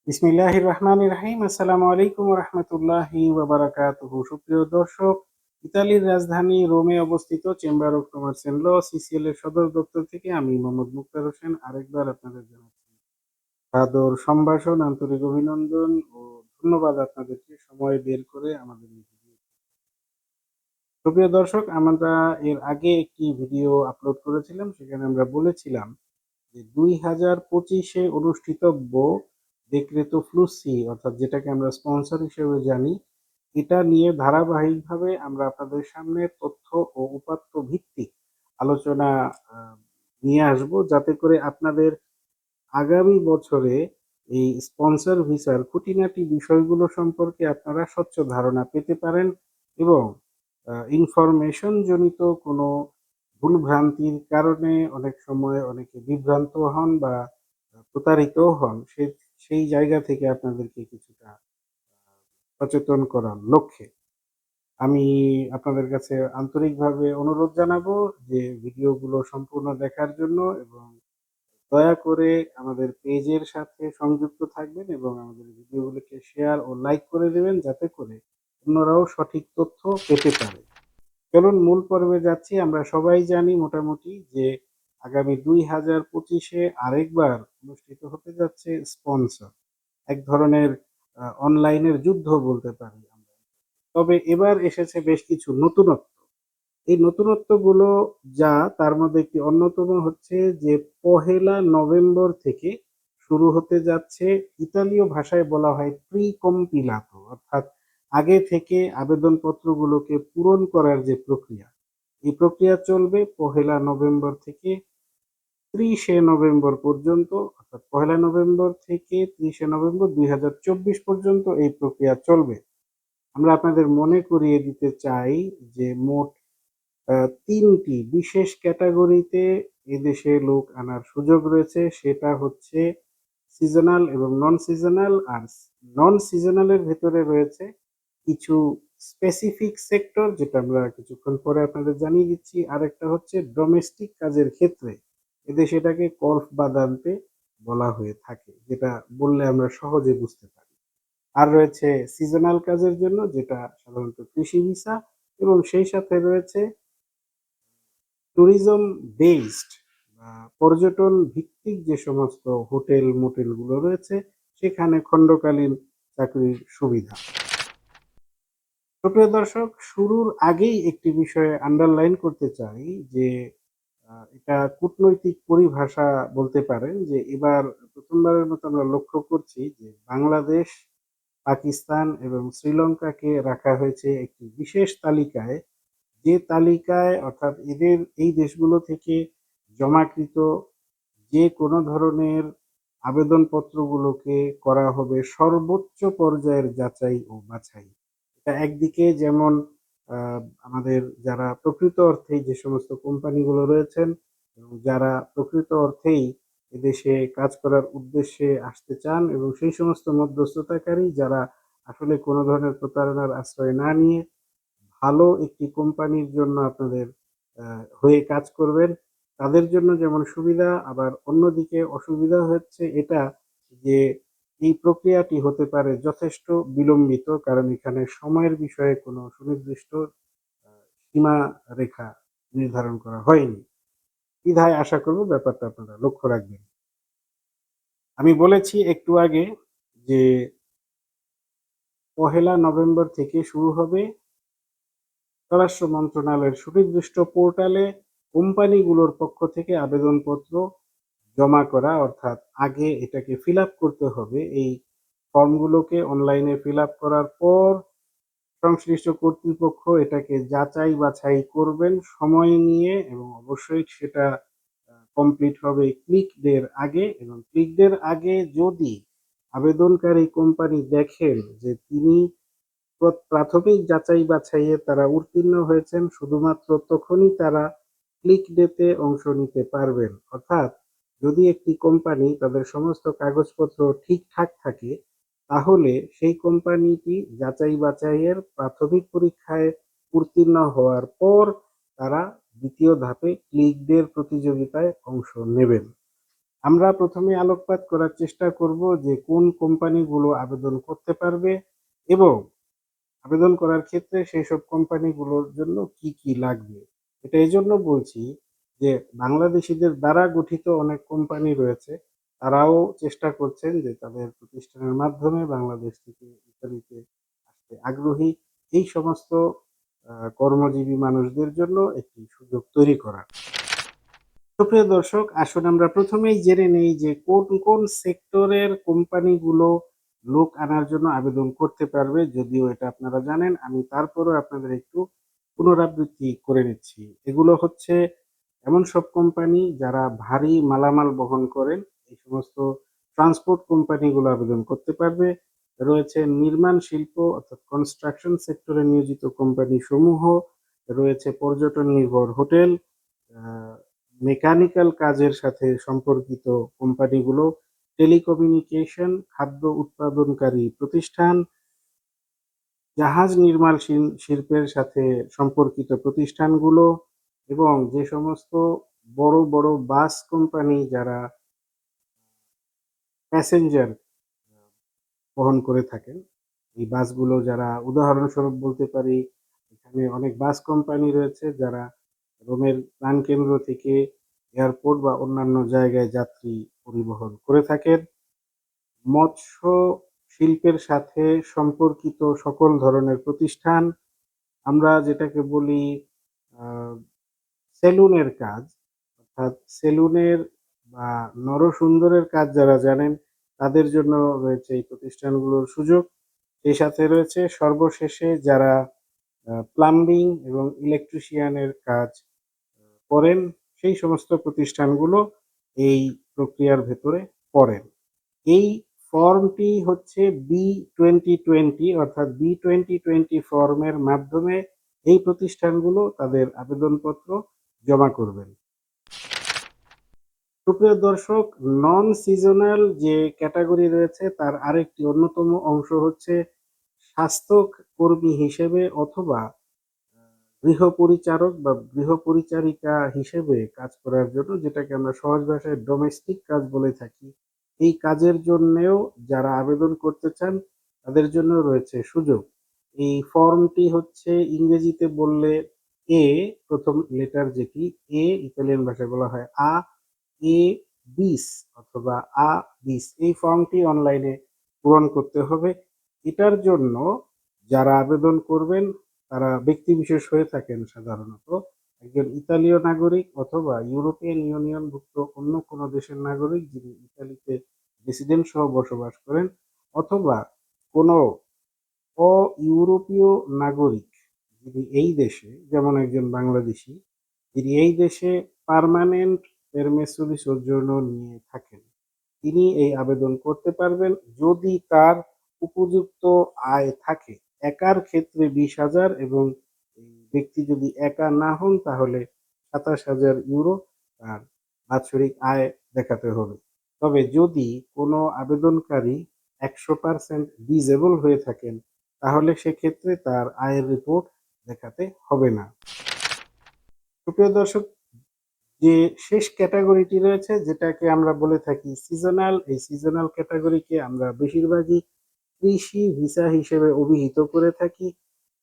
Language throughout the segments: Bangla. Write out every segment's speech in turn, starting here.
বিসমিল্লাহির রহমানির রহিম। আসসালামু আলাইকুম ওয়া রাহমাতুল্লাহি ওয়া বারাকাতুহু। সুপ্রিয় দর্শক, ইতালির রাজধানী রোমে অবস্থিত চেম্বার অফ কমার্স এন্ড ল সিসিএল এর সদর দপ্তর থেকে আমি মোহাম্মদ মুক্তার হোসেন আরেকবার আপনাদের জানাচ্ছি সাদর সম্ভাষণ, আন্তরিক অভিনন্দন ও ধন্যবাদ আপনাদেরকে সময় বের করে আমাদের এই ভিডিও। সুপ্রিয় দর্শক, আমরা এর আগে একটি ভিডিও আপলোড করেছিলাম, সেখানে আমরা বলেছিলাম যে 2025-এ অনুষ্ঠিতব্য দেখরেতো ফ্লুসি, অর্থাৎ যেটাকে আমরা স্পন্সর হিসেবে জানি, এটা নিয়ে ধারাবাহিকভাবে আমরা আপনাদের সামনে তথ্য ও উপাত্ত ভিত্তিক আলোচনা আহ, নিয়ে আসব, যাতে করে আপনাদের আগামী বছরে এই স্পন্সর ভিসার খুঁটিনাটি বিষয়গুলো সম্পর্কে আপনারা স্বচ্ছ ধারণা পেতে পারেন এবং ইনফরমেশন জনিত কোনো ভুলভ্রান্তির কারণে অনেক সময় অনেকে বিভ্রান্ত হন বা প্রতারিত হন। সেই জায়গা থেকে আপনাদেরকে কিছুটা সচেতন করার লক্ষ্যে আমি আপনাদের কাছে আন্তরিকভাবে অনুরোধ জানাবো যে ভিডিওগুলো সম্পূর্ণ দেখার জন্য, এবং দয়া করে আমাদের পেজের সাথে সংযুক্ত থাকবেন এবং আমাদের ভিডিওগুলোকে শেয়ার ও লাইক করে দেবেন, যাতে করে অন্যরাও সঠিক তথ্য পেতে পারে। চলুন মূল পর্বে যাচ্ছি। আমরা সবাই জানি মোটামুটি যে আগামী 2025-এ আরেকবার অনুষ্ঠিত হতে যাচ্ছে স্পন্সর, এক ধরনের অনলাইনের যুদ্ধ বলতে পারি আমরা। তবে এবার এসেছে বেশ কিছু নতুনত্ব। এই নতুনত্বগুলো যা, তার মধ্যে একটি অন্যতম হচ্ছে যে 1 নভেম্বর থেকে শুরু হতে যাচ্ছে, ইতালীয় ভাষায় বলা হয় প্রি কম্পিলাতো, অর্থাৎ আগে থেকে আবেদনপত্রগুলোকে পূরণ করার যে প্রক্রিয়া, এই প্রক্রিয়া চলবে 1 নভেম্বর থেকে 30 নভেম্বর পর্যন্ত, অর্থাৎ 1 নভেম্বর থেকে 30 নভেম্বর 2024 পর্যন্ত এই প্রক্রিয়া চলবে। আমরা আপনাদের মনে করিয়ে দিতে চাই যে মোট ৩টি বিশেষ ক্যাটাগরিতে এদেশে লোক আনার সুযোগ রয়েছে। সেটা হচ্ছে সিজনাল এবং নন সিজনাল। আর নন সিজনালের ভেতরে রয়েছে কিছু স্পেসিফিক সেক্টর, যেটা আমরা কিছুক্ষণ পরে আপনাদের জানিয়ে দিচ্ছি। আরেকটা হচ্ছে ডোমেস্টিক কাজের ক্ষেত্রে, এদেশে এটাকে কলফ বাদান্তে বলা হয়ে থাকে, যেটা বললে আমরা সহজে বুঝতে পারি। আর রয়েছে সিজনাল কাজের জন্য, যেটা সাধারণত কৃষি ভিসা, এবং সেই সাথে রয়েছে ট্যুরিজম বেসড বা পর্যটন ভিত্তিক যে সমস্ত হোটেল মোটেল গুলো রয়েছে, সেখানে খণ্ডকালীন চাকরির সুবিধা। সুপ্রিয় দর্শক, শুরুর আগেই একটি বিষয়ে আন্ডারলাইন করতে চাই যে এটা কূটনৈতিক পরিভাষা বলতে পারেন, যে এবার প্রথমবারের মতো আমরা লক্ষ্য করছি যে বাংলাদেশ, পাকিস্তান এবং শ্রীলঙ্কাকে রাখা হয়েছে একটি বিশেষ তালিকায়, যে তালিকায় অর্থাৎ এই দেশগুলো থেকে জমাকৃত যে কোনো ধরনের আবেদনপত্রগুলোকে করা হবে সর্বোচ্চ পর্যায়ের যাচাই ও বাছাই। এটা একদিকে যেমন আমাদের যারা প্রকৃত অর্থেই যে সমস্ত কোম্পানিগুলো রয়েছেন এবং যারা প্রকৃত অর্থেই এদেশে কাজ করার উদ্দেশ্যে আসতে চান, এবং সেই সমস্ত মধ্যস্থতাকারী যারা আসলে কোনো ধরনের প্রতারণার আশ্রয় না নিয়ে ভালো একটি কোম্পানির জন্য আপনাদের হয়ে কাজ করবেন, তাদের জন্য যেমন সুবিধা, আবার অন্যদিকে অসুবিধা হচ্ছে এটা যে এই প্রক্রিয়াটি হতে পারে যথেষ্ট বিলম্বিত, কারণ এখানে সময়ের বিষয়ে কোনো সুনির্দিষ্ট সীমা রেখা নির্ধারণ করা হয়নি। বিধায় আশা করব ব্যাপারটা আপনারা লক্ষ্য রাখবেন। আমি বলেছি একটু আগে যে 1 নভেম্বর থেকে শুরু হবে স্বরাষ্ট্র মন্ত্রণালয়ের সুনির্দিষ্ট পোর্টালে কোম্পানিগুলোর পক্ষ থেকে আবেদনপত্র জমা করা, অর্থাৎ আগে এটাকে ফিল আপ করতে হবে। এই ফর্মগুলোকে অনলাইনে ফিল আপ করার পর সংশ্লিষ্ট কর্তৃপক্ষ এটাকে যাচাই বাছাই করবেন সময় নিয়ে, এবং অবশ্যই সেটা কমপ্লিট হবে ক্লিক ডের আগে। এবং ক্লিক ডের আগে যদি আবেদনকারী কোম্পানি দেখেন যে তিনি প্রাথমিক যাচাই বাছাইয়ে তারা উত্তীর্ণ হয়েছেন, শুধুমাত্র তখনই তারা ক্লিক ডেতে অংশ নিতে পারবেন। অর্থাৎ যদি একটি কোম্পানি তাদের সমস্ত কাগজপত্র ঠিকঠাক থাকে, তাহলে সেই কোম্পানিটি যাচাই বাছাইয়ের প্রাথমিক পরীক্ষায় উত্তীর্ণ হওয়ার পর তারা দ্বিতীয় ধাপে ক্লিক ডের প্রতিযোগিতায় অংশ নেবেন। আমরা প্রথমে আলোকপাত করার চেষ্টা করব যে কোন কোম্পানিগুলো আবেদন করতে পারবে এবং আবেদন করার ক্ষেত্রে সেইসব কোম্পানিগুলোর জন্য কি কি লাগবে। এটা এজন্য বলছি যে বাংলাদেশীদের দ্বারা গঠিত অনেক কোম্পানি রয়েছে। তারাও চেষ্টা করছেন যে তাদের প্রতিষ্ঠানের মাধ্যমে বাংলাদেশ থেকে ইতালিতে আসতে আগ্রহী এই সমস্ত কর্মজীবী মানুষদের জন্য একটি সুযোগ তৈরি করা। সুপ্রিয় দর্শক, আসুন আমরা প্রথমেই জেনে নেই যে কোন কোন সেক্টরের কোম্পানিগুলো লোক আনার জন্য আবেদন করতে পারবে। যদিও এটা আপনারা জানেন, আমি তারপরও আপনাদের একটু পুনরাবৃত্তি করে নিচ্ছি। এগুলো হচ্ছে এমন সব কোম্পানি যারা ভারী মালামাল বহন করেন, এই সমস্ত ট্রান্সপোর্ট কোম্পানিগুলো আবেদন করতে পারবে। রয়েছে নির্মাণ শিল্প অর্থাৎ কনস্ট্রাকশন সেক্টরে নিয়োজিত কোম্পানি সমূহ, রয়েছে পর্যটন নির্ভর হোটেল, মেকানিক্যাল কাজের সাথে সম্পর্কিত কোম্পানিগুলো, টেলিকমিউনিকেশন, খাদ্য উৎপাদনকারী প্রতিষ্ঠান, জাহাজ নির্মাণ শিল্পের সাথে সম্পর্কিত প্রতিষ্ঠানগুলো এবং যে সমস্ত বড় বড় বাস কোম্পানি যারা প্যাসেঞ্জার বহন করে থাকেন, এই বাসগুলো যারা, উদাহরণস্বরূপ বলতে পারি এখানে অনেক বাস কোম্পানি রয়েছে যারা রোমের প্রাণকেন্দ্র থেকে এয়ারপোর্ট বা অন্যান্য জায়গায় যাত্রী পরিবহন করে থাকেন। মৎস্য শিল্পের সাথে সম্পর্কিত সকল ধরনের প্রতিষ্ঠান, আমরা যেটাকে বলি সেলুনের কাজ, অর্থাৎ সেলুনের বা নরসুন্দরের কাজ যারা জানেন তাদের জন্য রয়েছে এই প্রতিষ্ঠানগুলোর সুযোগ। সেই সাথে রয়েছে সর্বশেষে যারা প্লাম্বিং এবং ইলেকট্রিশিয়ানের কাজ করেন, সেই সমস্ত প্রতিষ্ঠানগুলো এই প্রক্রিয়ার ভেতরে পড়েন। এই ফর্মটি হচ্ছে B2020 অর্থাৎ B2020 ফর্মের মাধ্যমে এই প্রতিষ্ঠানগুলো তাদের আবেদনপত্র জমা করবেন। সুপ্রিয় দর্শক, নন সিজনাল যে ক্যাটাগরি রয়েছে তার আরেকটি অন্যতম অংশ হচ্ছে স্বাস্থ্য কর্মী হিসেবে অথবা গৃহপরিচারক বা গৃহপরিচারিকা হিসেবে কাজ করার জন্য, যেটাকে আমরা সহজ ভাষায় ডোমেস্টিক কাজ বলে থাকি, এই কাজের জন্যেও যারা আবেদন করতে চান তাদের জন্য রয়েছে সুযোগ। এই ফর্মটি হচ্ছে ইংরেজিতে বললে এ, প্রথম লেটার যেটি এ, ইতালিয়ান ভাষায় বলা হয় আ, এ বিস অথবা আ বিস, এই ফর্মটি অনলাইনে পূরণ করতে হবে। এটার জন্য যারা আবেদন করবেন তারা ব্যক্তিবিশেষ হয়ে থাকেন সাধারণত একজন ইতালীয় নাগরিক অথবা ইউরোপিয়ান ইউনিয়নভুক্ত অন্য কোনো দেশের নাগরিক যিনি ইতালিতে রেসিডেন্ট সহ বসবাস করেন, অথবা কোনো ইউরোপীয় নাগরিক যিনি এই দেশে, যেমন একজন বাংলাদেশি যিনি এই দেশে পার্মানেন্ট পেরমেসুরি সোজোর্নো নিয়ে থাকেন, তিনি এই আবেদন করতে পারবেন যদি তার উপযুক্ত আয় থাকে। একার ক্ষেত্রে 20,000 এবং এই ব্যক্তি যদি একা না হন তাহলে 27,000 ইউরো তার বাৎসরিক আয় দেখাতে হবে। তবে যদি কোনো আবেদনকারী 100% ডিজেবল হয়ে থাকেন তাহলে সেক্ষেত্রে তার আয়ের রিপোর্ট দেখাতে হবে না। সুপ্রিয় দর্শক, যে শেষ ক্যাটাগরিটি রয়েছে যেটাকে আমরা বলে থাকি সিজনাল, এই সিজনাল ক্যাটাগরিকে আমরা বেশিরভাগই কৃষি ভিসা হিসেবে অভিহিত করে থাকি।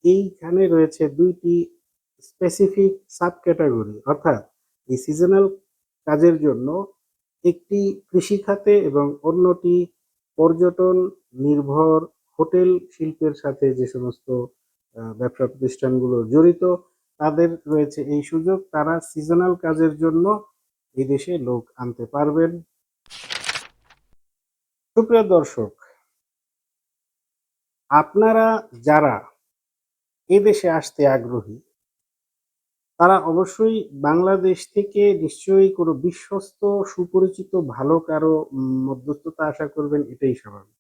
এইখানে রয়েছে দুইটি স্পেসিফিক সাব ক্যাটাগরি, অর্থাৎ এই সিজনাল কাজের জন্য একটি কৃষি খাতে এবং অন্যটি পর্যটন নির্ভর হোটেল শিল্পের সাথে যে সমস্ত ব্যবসা প্রতিষ্ঠানগুলো জড়িত তাদের রয়েছে এই সুযোগ। তারা সিজনাল কাজের জন্য এই দেশে লোক আনতে পারবেন। সুপ্রিয় দর্শক, আপনারা যারা এদেশে আসতে আগ্রহী তারা অবশ্যই বাংলাদেশ থেকে নিশ্চয়ই কোনো বিশ্বস্ত সুপরিচিত ভালো কারো মধ্যস্থতা আশা করবেন, এটাই স্বাভাবিক।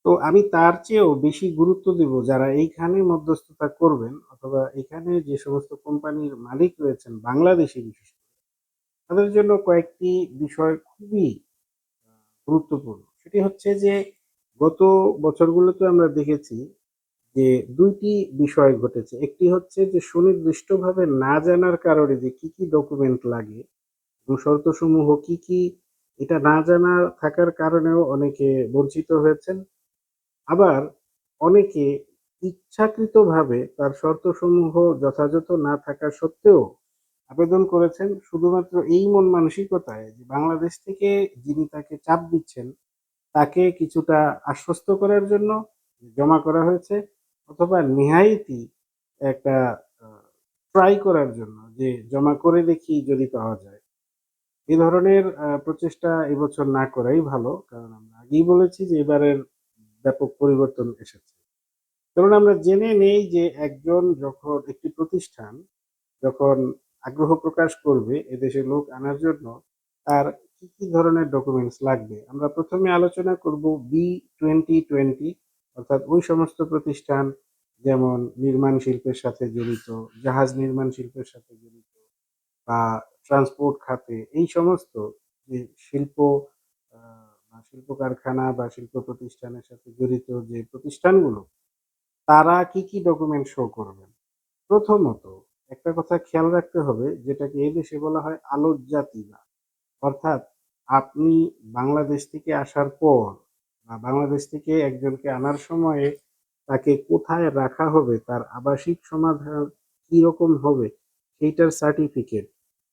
তো আমি তার চেয়েও বেশি গুরুত্ব দেব যারা এইখানে মধ্যস্থতা করবেন অথবা এখানে যে সমস্ত কোম্পানির মালিক রয়েছেন বাংলাদেশি বিশেষ করে, তাদের জন্য কয়েকটি বিষয় খুবই গুরুত্বপূর্ণ। সেটি হচ্ছে যে গত বছরগুলোতে আমরা দেখেছি যে ২ টি বিষয় ঘটেছে। একটি হচ্ছে যে সুনির্দিষ্টভাবে না জানার কারণে যে কি, কি ডকুমেন্ট লাগে শর্তসমূহ কি কি এটা না জানা থাকার কারণেও অনেকে বঞ্চিত হয়েছেন। আবার অনেকে ইচ্ছাকৃতভাবে তার শর্তসমূহ যথাযথ না থাকা সত্ত্বেও আবেদন করেছেন শুধুমাত্র এই মন মানসিকতায় যে বাংলাদেশ থেকে যিনি তাকে চাপ দিচ্ছেন তাকে কিছুটা আশ্বস্ত করার জন্য জমা করা হয়েছে, অথবা নেহায়েতই একটা ট্রাই করার জন্য যে জমা করে দেখি যদি পাওয়া যায়। এ ধরনের প্রচেষ্টা এবছর না করাই ভালো। কারণ আমরা আগেই বলেছি যে এবারের ব্যাপক পরিবর্তন এসেছে। ধরুন আমরা জেনে নেই যে একটি প্রতিষ্ঠান যখন আগ্রহ প্রকাশ করবে এদেশে লোক আনার জন্য তার কি কি ধরনের ডকুমেন্টস লাগবে। আমরা প্রথমে আলোচনা করব B2020, অর্থাৎ ওই সমস্ত প্রতিষ্ঠান যেমন নির্মাণ শিল্পের সাথে জড়িত, জাহাজ নির্মাণ শিল্পের সাথে জড়িত বা ট্রান্সপোর্ট খাতে এই সমস্ত যে শিল্প বা শিল্প কারখানা বা শিল্প প্রতিষ্ঠানের সাথে জড়িত যে প্রতিষ্ঠানগুলো তারা কি কি ডকুমেন্ট শো করবেন। প্রথমত একটা কথা খেয়াল রাখতে হবে, যেটাকে এদেশে বলা হয় আলোকজাতিবা, অর্থাৎ আপনি বাংলাদেশ থেকে আসার পর বা বাংলাদেশ থেকে একজনকে আনার সময়ে তাকে কোথায় রাখা হবে, তার আবাসিক সমাধান কি রকম হবে সেইটার সার্টিফিকেট,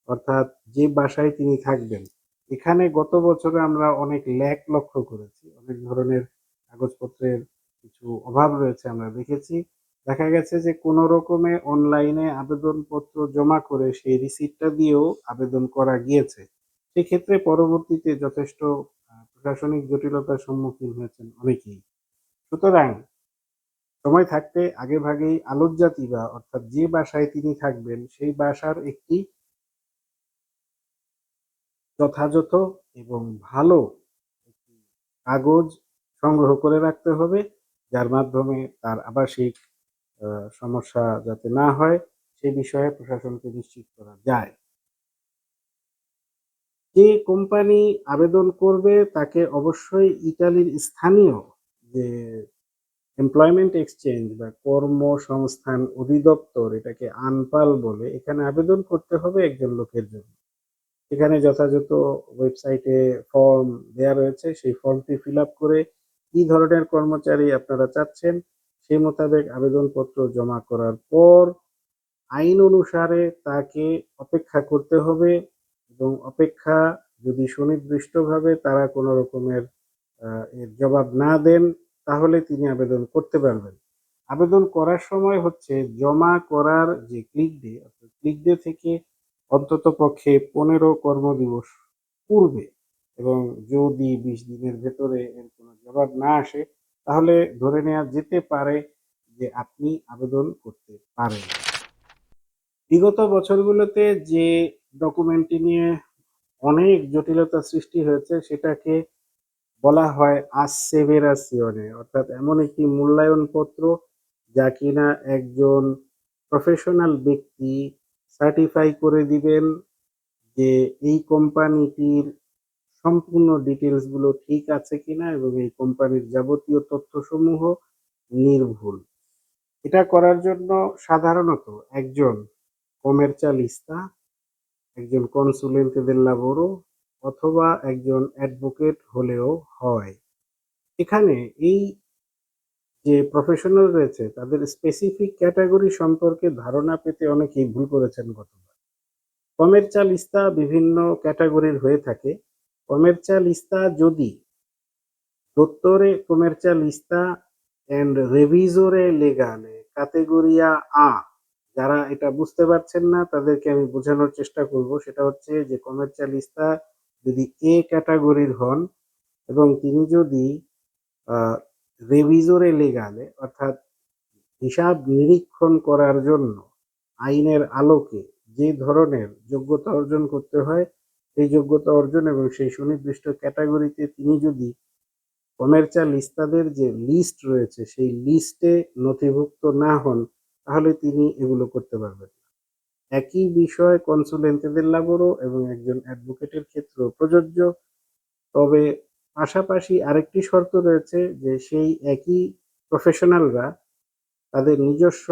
অর্থাৎ যে বাসায় তিনি থাকবেন। এখানে গত বছরে আমরা অনেক ল্যাক লক্ষ্য করেছি, অনেক ধরনের কাগজপত্রের কিছু অভাব রয়েছে আমরা দেখেছি। দেখা গেছে যে কোনো রকমে অনলাইনে আবেদনপত্র জমা করে সেই রিসিপ্টটা দিয়েও আবেদন করা গিয়েছে। সেক্ষেত্রে পরবর্তীতে যথেষ্ট প্রশাসনিক জটিলতার সম্মুখীন হয়েছেন অনেকেই। সুতরাং সময় থাকতে আগেভাগেই আলোকজাতিবা, অর্থাৎ যে বাসায় তিনি থাকবেন সেই বাসার একটি যথাযথ এবং ভালো একটি কাগজ সংগ্রহ করে রাখতে হবে, যার মাধ্যমে তার আবাসিক সমস্যা যাতে না হয় সে বিষয়ে প্রশাসনকে নিশ্চিত করা যায়। যে কোম্পানি আবেদন করবে তাকে অবশ্যই ইতালির স্থানীয় যে এমপ্লয়মেন্ট এক্সচেঞ্জ বা কর্মসংস্থান অধিদপ্তর, এটাকে আনপাল বলে, এখানে আবেদন করতে হবে একজন লোকের জন্য। এখানে যথাযথ ওয়েবসাইটে ফর্ম দেয়া রয়েছে, সেই ফর্মটি ফিল আপ করে কি ধরনের কর্মচারী আপনারা চাচ্ছেন সেই মোতাবেক আবেদনপত্র জমা করার পর আইন অনুসারে তাকে অপেক্ষা করতে হবে, এবং অপেক্ষা যদি সুনির্দিষ্টভাবে তারা কোনো রকমের এর জবাব না দেন তাহলে তিনি আবেদন করতে পারবেন। আবেদন করার সময় হচ্ছে জমা করার যে ক্লিক ডে, অর্থাৎ ক্লিক ডে থেকে অন্ততপক্ষে ১৫ কর্মদিবস পূর্বে, এবং যদি ২০ দিনের ভেতরে এর কোনো জবাব না আসে তাহলে ধরে নেওয়া যেতে পারে যে আপনি আবেদন করতে পারেন। বিগত বছরগুলোতে যে ডকুমেন্টটি নিয়ে অনেক জটিলতা সৃষ্টি হয়েছে সেটাকে বলা হয় আসেভেরাসিওনে, অর্থাৎ এমন একটি মূল্যায়ন পত্র যা কিনা একজন প্রফেশনাল ব্যক্তি সার্টিফাই করে দিবেন যে এই কোম্পানিটির সম্পূর্ণ ডিটেলস গুলো ঠিক আছে কিনা এবং এই কোম্পানির যাবতীয় তথ্যসমূহ নির্ভুল। এটা করার জন্য সাধারণত একজন কমের্চালিস্তা, একজন কনসুলেন্তে দেল লাবোরো অথবা একজন অ্যাডভোকেট হলেও হয়। এখানে এই যে প্রফেশনাল রয়েছে তাদের স্পেসিফিক ক্যাটাগরি সম্পর্কে ধারণা পেতে অনেকেই ভুল করেছেন গতবার। কমের্চালিস্তা বিভিন্ন ক্যাটাগরির হয়ে থাকে। কমের্চালিস্তা যদি dottore commercialista and revisore legale categoria A, যারা এটা বুঝতে পারছেন না তাদেরকে আমি বোঝানোর চেষ্টা করব। সেটা হচ্ছে যে কমের্চালিস্তা যদি এ ক্যাটাগরির হন এবং তিনি যদি রেভিজোরে লেগালে, অর্থাৎ হিসাব নিরীক্ষণ করার জন্য আইনের আলোকে যে ধরনের যোগ্যতা অর্জন করতে হয় সেই যোগ্যতা অর্জন এবং সেই সুনির্দিষ্ট ক্যাটাগরিতে তিনি যদি কমের্চালিস্তাদের যে লিস্ট রয়েছে সেই লিস্টে নথিভুক্ত না হন তাহলে তিনি এগুলো করতে পারবেন না। একই বিষয় কনসুলেন্তে দেল লাবোরো এবং একজন অ্যাডভোকেটের ক্ষেত্রেও প্রযোজ্য। তবে পাশাপাশি আরেকটি শর্ত রয়েছে যে সেই একই প্রফেশনালরা তাদের নিজস্ব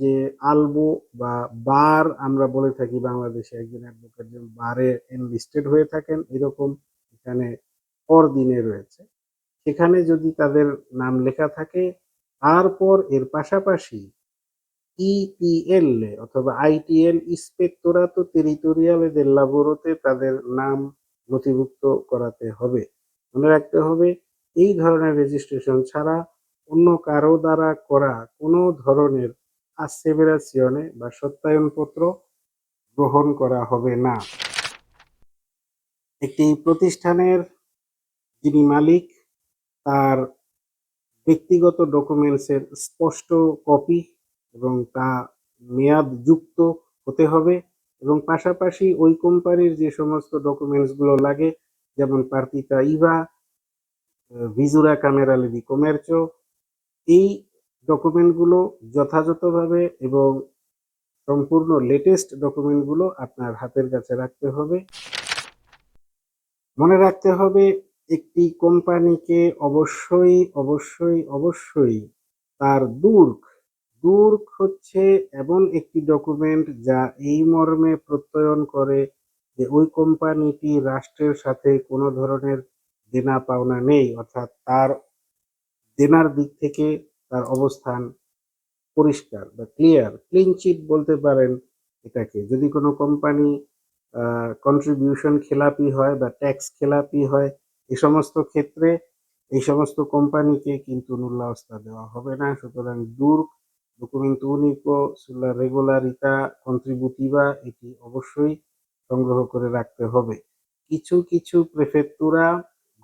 যে আলবো বা বার আমরা বলে থাকি বাংলাদেশে, একজন অ্যাডভোকেট যেমন বারে এনলিস্টেড হয়ে থাকেন, এরকম এখানে পরদিনে রয়েছে। সেখানে যদি তাদের নাম লেখা থাকে, তারপর এর পাশাপাশি ইপিএল অথবা আইটিএল ইস্পেক্টরাতো টেরিtoriale del lavoroতে তাদের নাম নথিভুক্ত করাতে হবে। মনে রাখতে হবে, এই ধরনের রেজিস্ট্রেশন ছাড়া অন্য কারো দ্বারা করা কোনো ধরনের asseverazione বা সত্যায়নপত্র গ্রহণ করা হবে না। একটি প্রতিষ্ঠানের যিনি মালিক, তার ব্যক্তিগত ডকুমেন্টসের স্পষ্ট কপি এবং তা মেয়াদযুক্ত হতে হবে, এবং পাশাপাশি ওই কোম্পানির যে সমস্ত ডকুমেন্টসগুলো লাগে, যেমন পার্টিতা ইভা, ভিজুরা ক্যামেরালে দি কমের্চো, এই ডকুমেন্টগুলো যথাযথভাবে এবং সম্পূর্ণ লেটেস্ট ডকুমেন্টগুলো আপনার হাতের কাছে রাখতে হবে। মনে রাখতে হবে, একটি কোম্পানিকে অবশ্যই তার দুর্গ হচ্ছে এমন একটি ডকুমেন্ট যা এই মর্মে প্রত্যয়ন করে যে ওই কোম্পানিটি রাষ্ট্রের সাথে কোনো ধরনের দেনা পাওনা নেই, অর্থাৎ তার দেনার দিক থেকে তার অবস্থান পরিষ্কার বা ক্লিন চিট বলতে পারেন এটাকে। যদি কোনো কোম্পানি কন্ট্রিবিউশন খেলাপি হয় বা ট্যাক্স খেলাপি হয়, এ সমস্ত ক্ষেত্রে এই সমস্ত কোম্পানিকে কিন্তু nulla osta দেওয়া হবে না। সুতরাং documento unico sulla regolarità contributiva এটি অবশ্যই সংগ্রহ করে রাখতে হবে। কিছু প্রেফেক্তুরা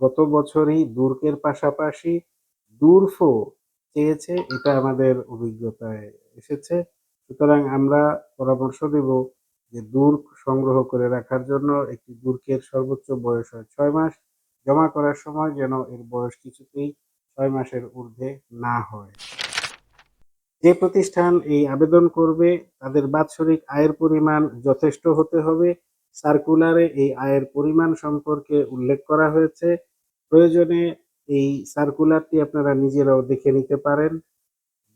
গত বছরই দুর্কের পাশাপাশি দুরফো চেয়েছে, এটা আমাদের অভিজ্ঞতায় এসেছে। সুতরাং আমরা পরামর্শ দেব যে দুর্ক সংগ্রহ করে রাখার জন্য একটি দুর্কের সর্বোচ্চ বয়স হয় 6 মাস। জমা করার সময় যেন এর বয়স কিছুতেই 6 মাসের ঊর্ধ্বে না হয়। যে প্রতিষ্ঠান এই আবেদন করবে তাদের বাৎসরিক আয়ের পরিমাণ যথেষ্ট হতে হবে। সার্কুলারে এই আয়ের পরিমাণ সম্পর্কে উল্লেখ করা হয়েছে। প্রয়োজনে এই সার্কুলারটি আপনারা নিজেরাও দেখে নিতে পারেন।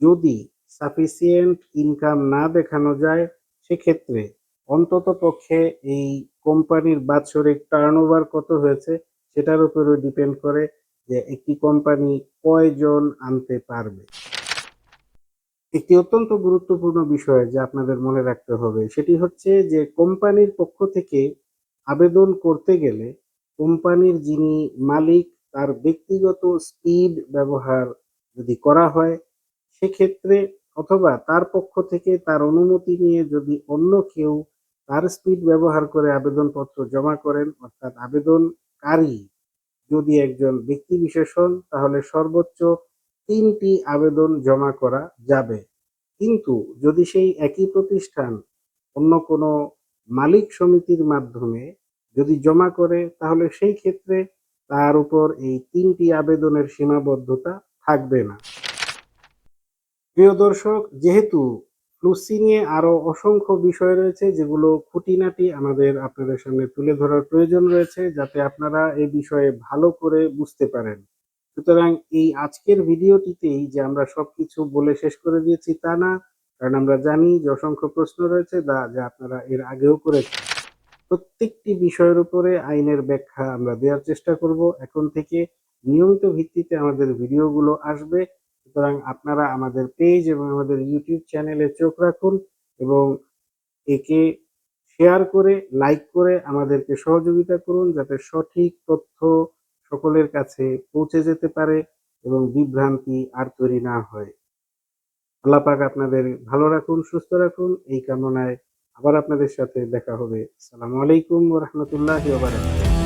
যদি সাফিসিয়েন্ট ইনকাম না দেখানো যায়, সেক্ষেত্রে অন্ততপক্ষে এই কোম্পানির বাৎসরিক টার্নওভার কত হয়েছে সেটার উপরও ডিপেন্ড করে যে একটি কোম্পানি কয়জন আনতে পারবে। একটি অত্যন্ত গুরুত্বপূর্ণ বিষয় যা আপনাদের মনে রাখতে হবে, সেটি হচ্ছে যে কোম্পানির পক্ষ থেকে আবেদন করতে গেলে কোম্পানির যিনি মালিক তার ব্যক্তিগত স্পিড ব্যবহার যদি করা হয়, সেক্ষেত্রে অথবা তার পক্ষ থেকে তার অনুমতি নিয়ে যদি অন্য কেউ তার স্পিড ব্যবহার করে আবেদনপত্র জমা করেন, অর্থাৎ আবেদনকারী যদি একজন ব্যক্তি বিশেষ হন, তাহলে সর্বোচ্চ ৩টি আবেদন জমা করা যাবে। কিন্তু যদি সেই একই প্রতিষ্ঠান অন্য কোনো মালিক সমিতির মাধ্যমে যদি জমা করে, তাহলে সেই ক্ষেত্রে তার উপর এই ৩টি আবেদনের সীমাবদ্ধতা থাকবে না। প্রিয় দর্শক, যেহেতু ফ্লুসি নিয়ে আরো অসংখ্য বিষয় রয়েছে যেগুলো খুঁটিনাটি আমাদের আপনাদের সামনে তুলে ধরার প্রয়োজন রয়েছে, যাতে আপনারা এই বিষয়ে ভালো করে বুঝতে পারেন। সুতরাং এই আজকের ভিডিওটিতেই যে আমরা সবকিছু বলে শেষ করে দিয়েছি তা না, কারণ আমরা জানি যে অসংখ্য প্রশ্ন রয়েছে যা আপনারা এর আগেও করেছেন। প্রত্যেকটি বিষয়ের উপরে আইনের ব্যাখ্যা আমরা দেওয়ার চেষ্টা করব। এখন থেকে নিয়মিত ভিত্তিতে আমাদের ভিডিওগুলো আসবে। সুতরাং আপনারা আমাদের পেজ এবং আমাদের ইউটিউব চ্যানেলে চোখ রাখুন এবং একে শেয়ার করে, লাইক করে আমাদেরকে সহযোগিতা করুন, যাতে সঠিক তথ্য সকলের কাছে পৌঁছে যেতে পারে এবং বিভ্রান্তি আর তৈরি না হয়। আল্লাহ পাক আপনাদের ভালো রাখুন, সুস্থ রাখুন, এই কামনায় আবার আপনাদের সাথে দেখা হবে। আসসালামু আলাইকুম ওয়া রাহমাতুল্লাহি ওয়া বারাকাতুহু।